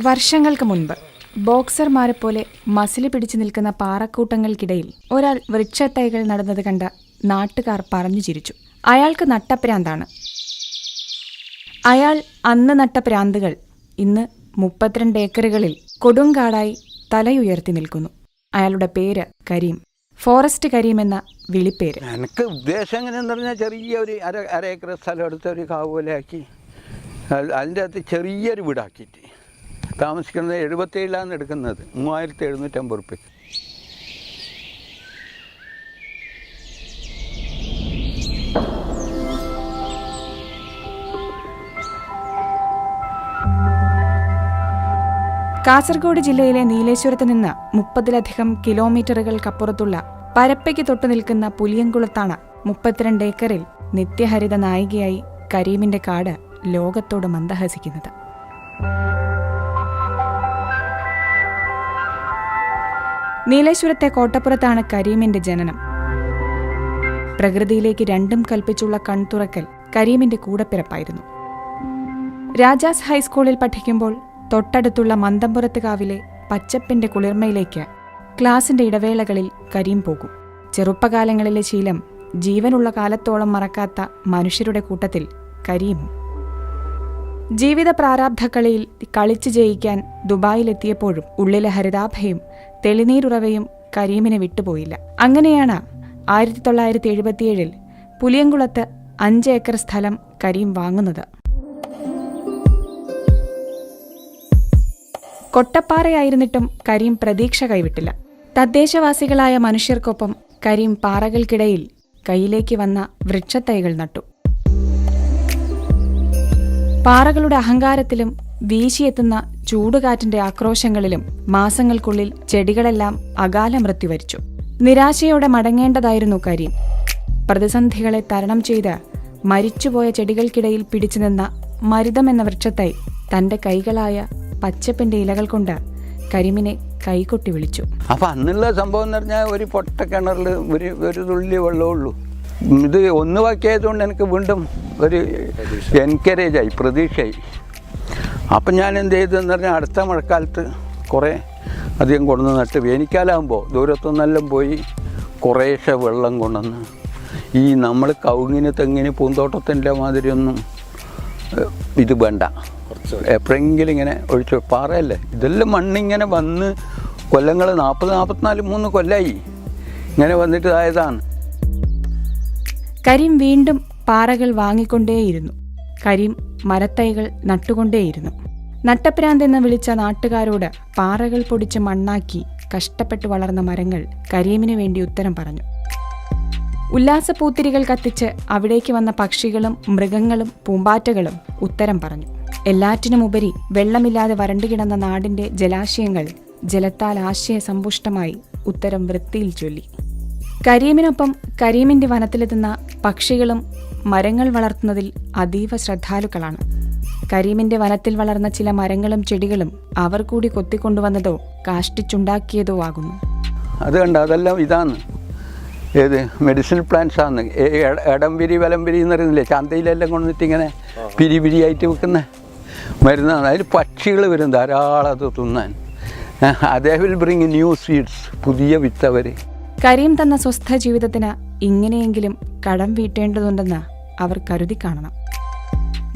വർഷങ്ങൾക്ക് മുൻപ് ബോക്സർമാരെ പോലെ മസിൽ പിടിച്ചു നിൽക്കുന്ന പാറക്കൂട്ടങ്ങൾക്കിടയിൽ ഒരാൾ വൃക്ഷത്തൈകൾ നടന്നത് കണ്ട നാട്ടുകാർ പറഞ്ഞു ചിരിച്ചു. അയാൾക്ക് നട്ടപ്രാന്താണ്. അയാൾ അന്ന് നട്ട പ്രാന്തുകൾ ഇന്ന് 32 ഏക്കറുകളിൽ കൊടുങ്കാടായി തലയുയർത്തി നിൽക്കുന്നു. അയാളുടെ പേര് കരീം. ഫോറസ്റ്റ് കരീം എന്ന വിളിപ്പേര്. എനിക്ക് ഉദ്ദേശം എങ്ങനെയെന്ന് പറഞ്ഞാൽ ചെറിയ ഒരു അര ഏക്കർ സ്ഥലം എടുത്ത് ഒരു കാവ് പോലെ ആക്കി അതിൻ്റെ അകത്ത് ചെറിയൊരു വീടാക്കിയിട്ട് താമസിക്കുന്നത് 77 എടുക്കുന്നത് 3750 റുപ്യ. കാസർഗോഡ് ജില്ലയിലെ നീലേശ്വരത്ത് നിന്ന് 30ലധികം കിലോമീറ്ററുകൾക്കപ്പുറത്തുള്ള പരപ്പയ്ക്ക് തൊട്ടു നിൽക്കുന്ന പുലിയംകുളത്താണ് 32 ഏക്കറിൽ നിത്യഹരിത നായികയായി കരീമിന്റെ കാട് ലോകത്തോട് മന്ദഹസിക്കുന്നത്. നീലേശ്വരത്തെ കോട്ടപ്പുറത്താണ് കരീമിന്റെ ജനനം. പ്രകൃതിയിലേക്ക് രണ്ടും കൽപ്പിച്ചുള്ള കൺതുറക്കൽ കരീമിന്റെ കൂടപ്പിറപ്പായിരുന്നു. രാജാസ് ഹൈസ്കൂളിൽ പഠിക്കുമ്പോൾ തൊട്ടടുത്തുള്ള മന്തമ്പുറത്ത് കാവിലെ പച്ചപ്പിന്റെ കുളിർമയിലേക്ക് ക്ലാസിന്റെ ഇടവേളകളിൽ കരീം പോകും. ചെറുപ്പകാലങ്ങളിലെ ശീലം ജീവനുള്ള കാലത്തോളം മറക്കാത്ത മനുഷ്യരുടെ കൂട്ടത്തിൽ കരീമും. ജീവിത പ്രാരാബ്ധക്കളിയിൽ കളിച്ചു ജയിക്കാൻ ദുബായിലെത്തിയപ്പോഴും ഉള്ളിലെ ഹരിതാഭയും തെളിനീരുറവയും കരീമിനെ വിട്ടുപോയില്ല. അങ്ങനെയാണ് 1977 പുലിയംകുളത്ത് 5 ഏക്കർ സ്ഥലം കരീം വാങ്ങുന്നത്. കൊട്ടപ്പാറയായിരുന്നിട്ടും കരീം പ്രതീക്ഷ കൈവിട്ടില്ല. തദ്ദേശവാസികളായ മനുഷ്യർക്കൊപ്പം കരീം പാറകൾക്കിടയിൽ കയ്യിലേക്ക് വന്ന വൃക്ഷത്തൈകൾ നട്ടു. പാറകളുടെ അഹങ്കാരത്തിലും വീശിയെത്തുന്ന ചൂടുകാറ്റിന്റെ ആക്രോശങ്ങളിലും മാസങ്ങൾക്കുള്ളിൽ ചെടികളെല്ലാം അകാല മൃത്യു വരിച്ചു. നിരാശയോടെ മടങ്ങേണ്ടതായിരുന്നു കരീം. പ്രതിസന്ധികളെ തരണം ചെയ്ത് മരിച്ചുപോയ ചെടികൾക്കിടയിൽ പിടിച്ചുനിന്ന മരുതം എന്ന വൃക്ഷത്തൈ തന്റെ കൈകളായ പച്ചപ്പിന്റെ ഇലകൾ കൊണ്ട് കരീമിനെ കൈകൊട്ടി വിളിച്ചു. അപ്പം അന്നുള്ള സംഭവം എന്ന് പറഞ്ഞാൽ ഒരു പൊട്ട കിണറിൽ ഒരു തുള്ളി വെള്ളമുള്ളൂ. ഇത് ഒന്ന് വാക്കിയായതുകൊണ്ട് എനിക്ക് വീണ്ടും ഒരു എൻകറേജായി, പ്രതീക്ഷയായി. അപ്പം ഞാൻ എന്ത് ചെയ്തതെന്ന് പറഞ്ഞാൽ അടുത്ത മഴക്കാലത്ത് കുറേ അധികം കൊണ്ടുവന്ന് നട്ട് വേനൽക്കാലാകുമ്പോൾ ദൂരത്തുനിന്നെല്ലാം പോയി കുറേശ്ശെ വെള്ളം കൊണ്ടുവന്ന് ഈ നമ്മൾ കവുങ്ങിന് തെങ്ങിന് പൂന്തോട്ടത്തിൻ്റെ മാതിരിയൊന്നും ഇത് വേണ്ട, എപ്പോഴെങ്കിലും ഇങ്ങനെ ഒഴിച്ചു. പാറയല്ലേ, ഇതെല്ലാം മണ്ണിങ്ങനെ വന്ന് കൊല്ലങ്ങൾ 40-44 കൊല്ലമായി ഇങ്ങനെ വന്നിട്ട് ആയതാണ്. കരീം വീണ്ടും പാറകൾ വാങ്ങിക്കൊണ്ടേയിരുന്നു. കരീം മരത്തൈകൾ നട്ടുകൊണ്ടേയിരുന്നു. നട്ടപ്രാന്തെന്ന് വിളിച്ച നാട്ടുകാരോട് പാറകൾ പൊടിച്ച് മണ്ണാക്കി കഷ്ടപ്പെട്ടു വളർന്ന മരങ്ങൾ കരീമിന് വേണ്ടി ഉത്തരം പറഞ്ഞു. ഉല്ലാസപ്പൂത്തിരികൾ കത്തിച്ച് അവിടേക്ക് വന്ന പക്ഷികളും മൃഗങ്ങളും പൂമ്പാറ്റകളും ഉത്തരം പറഞ്ഞു. എല്ലാറ്റിനുമുപരി വെള്ളമില്ലാതെ വരണ്ടുകിടന്ന നാടിന്റെ ജലാശയങ്ങൾ ജലത്താൽ ആശയസമ്പുഷ്ടമായി ഉത്തരം വൃത്തിയിൽ ചൊല്ലി. കരീമിനൊപ്പം കരീമിന്റെ വനത്തിലെത്തുന്ന പക്ഷികളും മരങ്ങൾ വളർത്തുന്നതിൽ അതീവ ശ്രദ്ധാലുക്കളാണ്. കരീമിന്റെ വനത്തിൽ വളർന്ന ചില മരങ്ങളും ചെടികളും അവർ കൂടി കൊത്തിക്കൊണ്ടുവന്നതോ കാഷ്ടിച്ചുണ്ടാക്കിയതോ ആകുന്നു. അത് കണ്ട അതെല്ലാം ഇതാണ്, ഏത് മെഡിസിനൽ പ്ലാന്റ്സ് ആണ്. ഇടംപിരി വലംപിരി എന്ന് പറയുന്നില്ലേ, ചന്തയിലെല്ലാം കൊണ്ടിട്ട് ഇങ്ങനെ പിരിപിരിയായിട്ട് വെക്കുന്ന മരുന്നാണ്. അതിൽ പക്ഷികൾ വരും ധാരാളം അത് തിന്നാൻ. അതേ വിൽ ബ്രിങ് ന്യൂ സീഡ്സ്, പുതിയ വിത്ത് അവർ. കരീം തന്ന സ്വസ്ഥ ജീവിതത്തിന് ഇങ്ങനെയെങ്കിലും കടം വീട്ടേണ്ടതുണ്ടെന്ന് അവർ കരുതി കാണണം.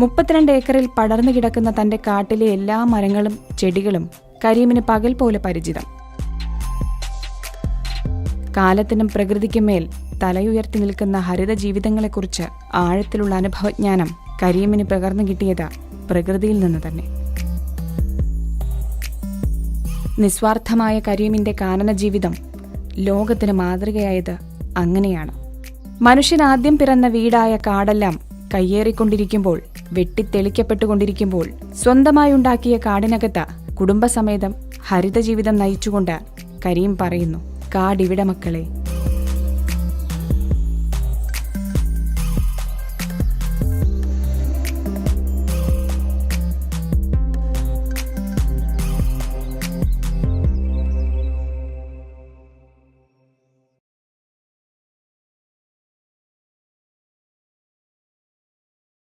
32 ഏക്കറിൽ പടർന്നു കിടക്കുന്ന തന്റെ കാട്ടിലെ എല്ലാ മരങ്ങളും ചെടികളും കരീമിന് പകൽ പോലെ പരിചിതം. കാലത്തിനും പ്രകൃതിക്കും മേൽ തലയുയർത്തി നിൽക്കുന്ന ഹരിത ജീവിതങ്ങളെക്കുറിച്ച് ആഴത്തിലുള്ള അനുഭവജ്ഞാനം കരീമിന് പകർന്നു കിട്ടിയത് പ്രകൃതിയിൽ നിന്ന് തന്നെ. നിസ്വാർത്ഥമായ കരീമിന്റെ കാനന ജീവിതം ലോകത്തിന് മാതൃകയായത് അങ്ങനെയാണ്. മനുഷ്യൻ ആദ്യം പിറന്ന വീടായ കാടെല്ലാം കയ്യേറിക്കൊണ്ടിരിക്കുമ്പോൾ, വെട്ടിത്തെളിക്കപ്പെട്ടുകൊണ്ടിരിക്കുമ്പോൾ സ്വന്തമായുണ്ടാക്കിയ കാടിനകത്ത് കുടുംബസമേതം ഹരിത ജീവിതം നയിച്ചുകൊണ്ട് കരീം പറയുന്നു, കാടിവിടെ മക്കളെ,